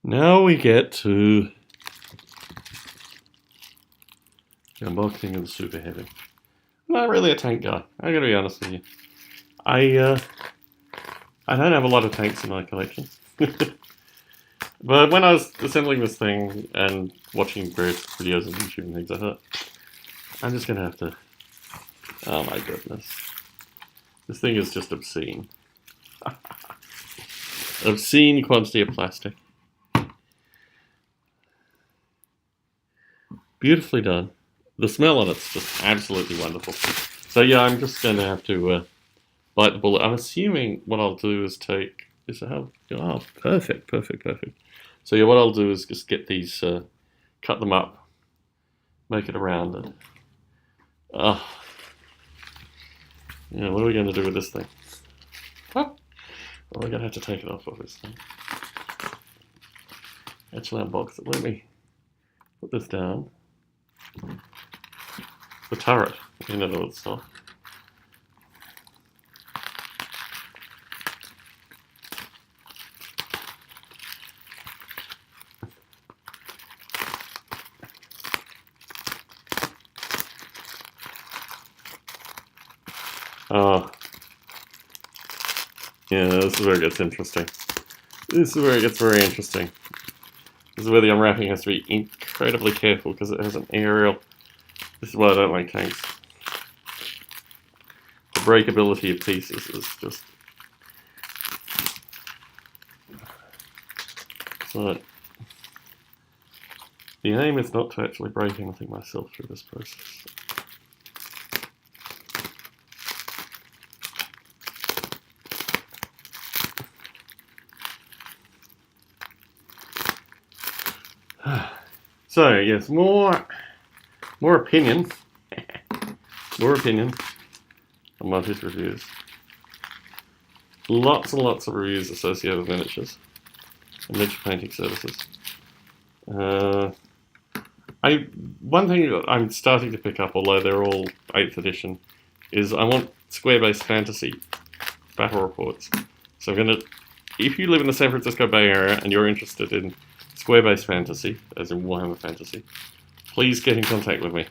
Now we get to the unboxing of the Super Heavy. I'm not really a tank guy, I gotta be honest with you. I don't have a lot of tanks in my collection. But when I was assembling this thing and watching various videos on YouTube and things, I thought, I'm just gonna have to... Oh my goodness. This thing is just obscene. Obscene quantity of plastic. Beautifully done. The smell on it's just absolutely wonderful. So yeah, I'm just going to have to bite the bullet. I'm assuming what I'll do is take... Oh, perfect. So yeah, what I'll do is just get these, cut them up, make it a rounded. Yeah, what are we going to do with this thing? Well, we're going to have to take it off of this thing. Actually unbox it. Let me put this down. The turret in and of itself. Oh. Yeah, this is where it gets interesting. This is where it gets very interesting. This is where the unwrapping has to be incredibly careful because it has an aerial. This is why I don't like tanks. The breakability of pieces is just... So, the aim is not to actually break anything myself through this process. So yes, more opinion, more opinion on Monty's reviews. Lots and lots of reviews associated with miniatures and miniature painting services. One thing that I'm starting to pick up, although they're all 8th edition, is I want square-based fantasy battle reports. So I'm gonna, if you live in the San Francisco Bay Area and you're interested in square-based fantasy, as in Warhammer Fantasy, please get in contact with me,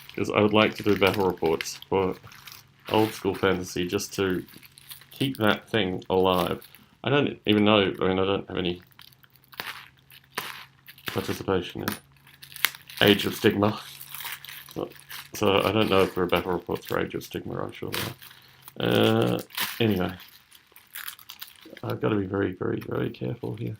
because I would like to do battle reports for old school fantasy just to keep that thing alive. I don't even know, I don't have any participation in Age of Stigma, so I don't know if there are battle reports for Age of Stigma. I'm sure there are. Anyway, I've got to be very careful here.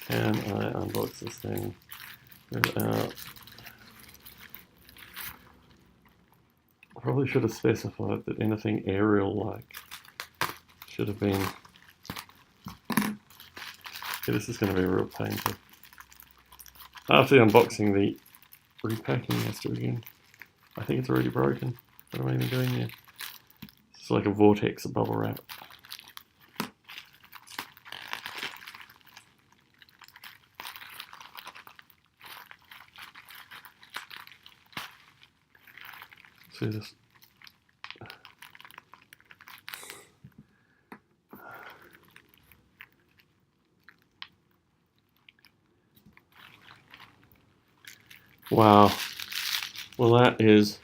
Can I unbox this thing without... I probably should have specified that anything aerial-like should have been... Okay, this is going to be a real pain. After the unboxing, the repacking has to begin. I think it's already broken. What am I even doing here? It's like a vortex of bubble wrap. See this? Wow. Well, that is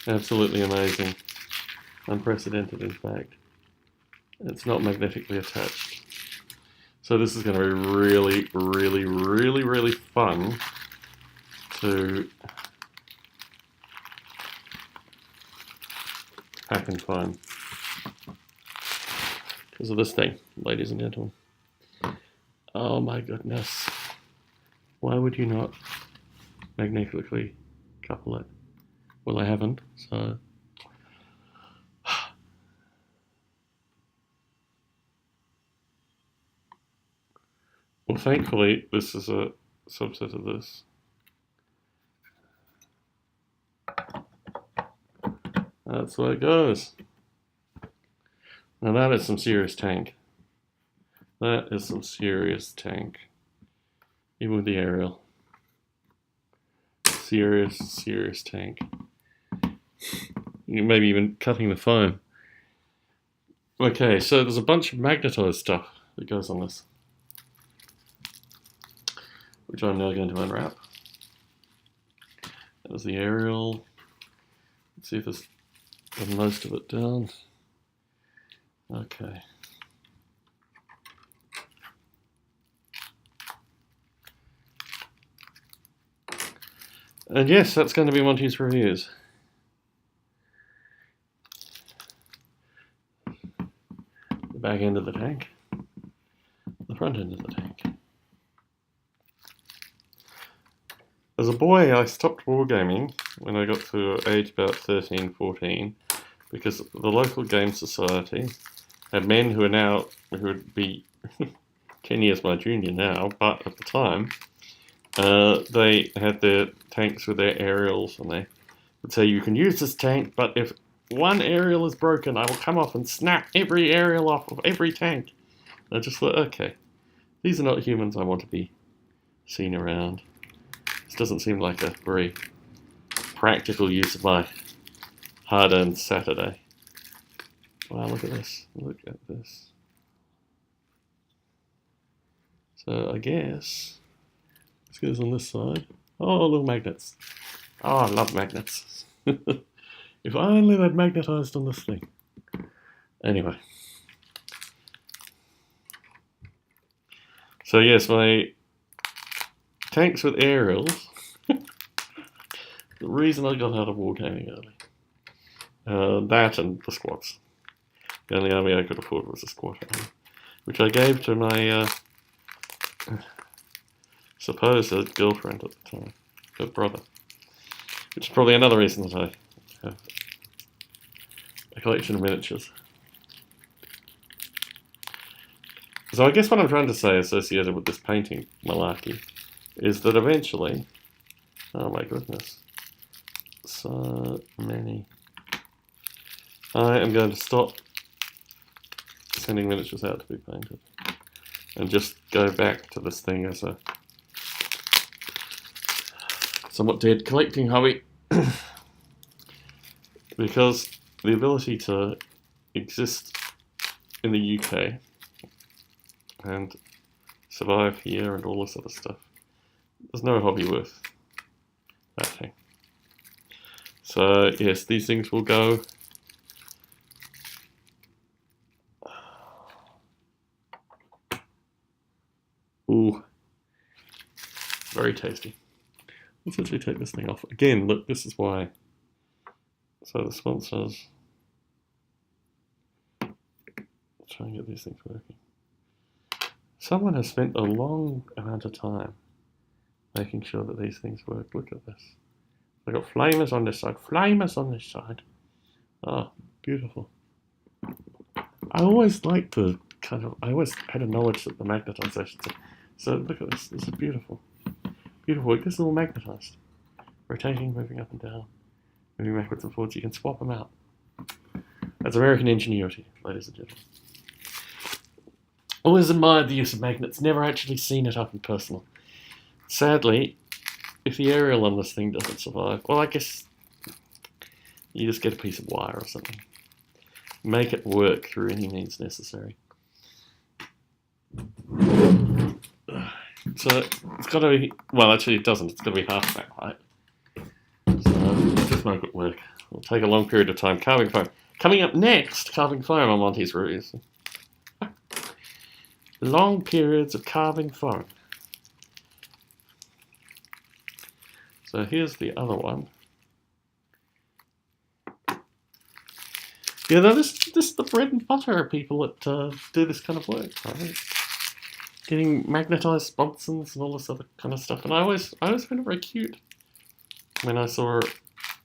absolutely amazing. Unprecedented, in fact. It's not magnetically attached. So this is going to be really fun to pack and find. Because of this thing, ladies and gentlemen. Oh my goodness. Why would you not magnetically couple it? Well, I haven't, so... Well, thankfully, this is a subset of this. That's the way it goes. Now that is some serious tank. That is some serious tank. Even with the aerial. Serious tank. Maybe even cutting the foam. Okay, so there's a bunch of magnetized stuff that goes on this, which I'm now going to unwrap. There's the aerial. Let's see if there's got most of it down. Okay. And yes, that's going to be Monty's reviews. The back end of the tank, the front end of the tank. As a boy, I stopped wargaming when I got to age about 13, 14, because the local game society had men who would be 10 years my junior now, but at the time, they had their tanks with their aerials, and they would say, you can use this tank, but if one aerial is broken, I will come off and snap every aerial off of every tank. And I just thought, okay, these are not humans I want to be seen around. This doesn't seem like a very practical use of my hard-earned Saturday. Wow, look at this. Look at this. So I guess this goes on this side. Oh, little magnets. Oh, I love magnets. If only they'd magnetized on this thing. Anyway. So yes, my tanks with aerials. The reason I got out of wargaming early. That and the squats. The only army I could afford was a squat army, which I gave to my supposed girlfriend at the time, her brother. Which is probably another reason that I have a collection of miniatures. So I guess what I'm trying to say associated with this painting malarkey is that eventually, oh my goodness, so many, I am going to stop sending miniatures out to be painted and just go back to this thing as a somewhat dead collecting hobby. Because the ability to exist in the UK and survive here and all this other stuff, there's no hobby worth that thing. So yes, these things will go. Ooh, very tasty. Let's actually take this thing off. Again, look, this is why. So the sponsors, let's try and get these things working. Someone has spent a long amount of time making sure that these things work. Look at this. I've got flamers on this side, flamers on this side. Oh, beautiful. I always liked the I always had a knowledge that the magnetization. So look at this. This is beautiful. Beautiful work. This is all magnetized. Rotating, moving up and down, moving backwards and forwards. You can swap them out. That's American ingenuity, ladies and gentlemen. Always admired the use of magnets. Never actually seen it up and personal. Sadly, if the aerial on this thing doesn't survive, well, I guess you just get a piece of wire or something. Make it work through any means necessary. So it's got to be, well, actually it doesn't. It's got to be half that height. So let's just make it work. It'll take a long period of time. Carving foam. Coming up next, carving foam on Monty's reviews. Long periods of carving foam. So here's the other one. Yeah, this is the bread and butter of people that do this kind of work, right? Getting magnetized sponsons and all this other kind of stuff. And I always found it very cute when I saw,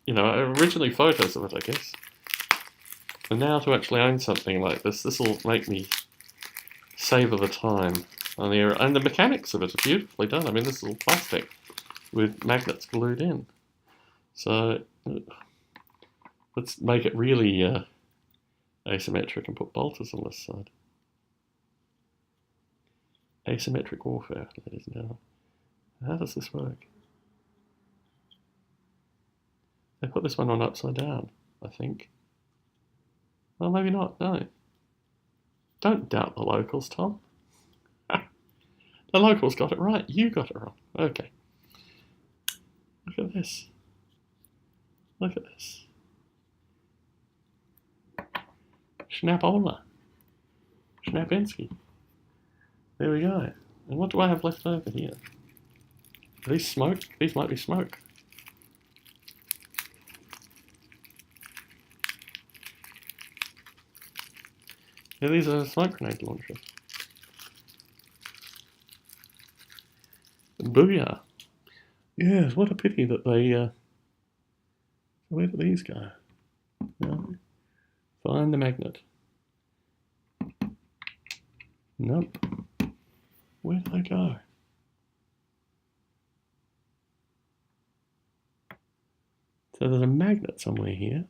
originally photos of it, I guess. And now to actually own something like this will make me savour the time on the area. And the mechanics of it are beautifully done. I mean, this is all plastic with magnets glued in. So let's make it really asymmetric and put bolters on this side. Asymmetric warfare, ladies and gentlemen. How does this work? They put this one on upside down, I think. Well, maybe not, no. Don't doubt the locals, Tom. The locals got it right. You got it wrong. Okay. Look at this. Look at this. Schnapola. Schnapinsky. There we go. And what do I have left over here? Are these smoke? These might be smoke. Yeah, these are smoke grenade launchers. Booyah. Yes, what a pity that they... where do these go? No. Find the magnet. Nope. Where do they go? So there's a magnet somewhere here.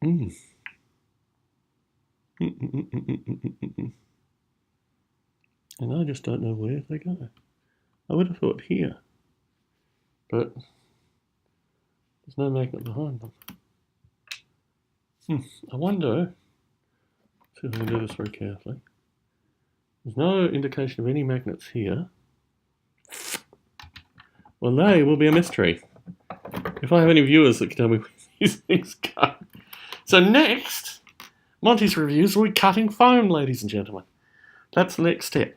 And I just don't know where they go. I would have thought here, but there's no magnet behind them. I wonder, see if I can do this very carefully. There's no indication of any magnets here. Well, they will be a mystery. If I have any viewers that can tell me where these things go. So next, Monty's reviews will be cutting foam, ladies and gentlemen. That's the next step.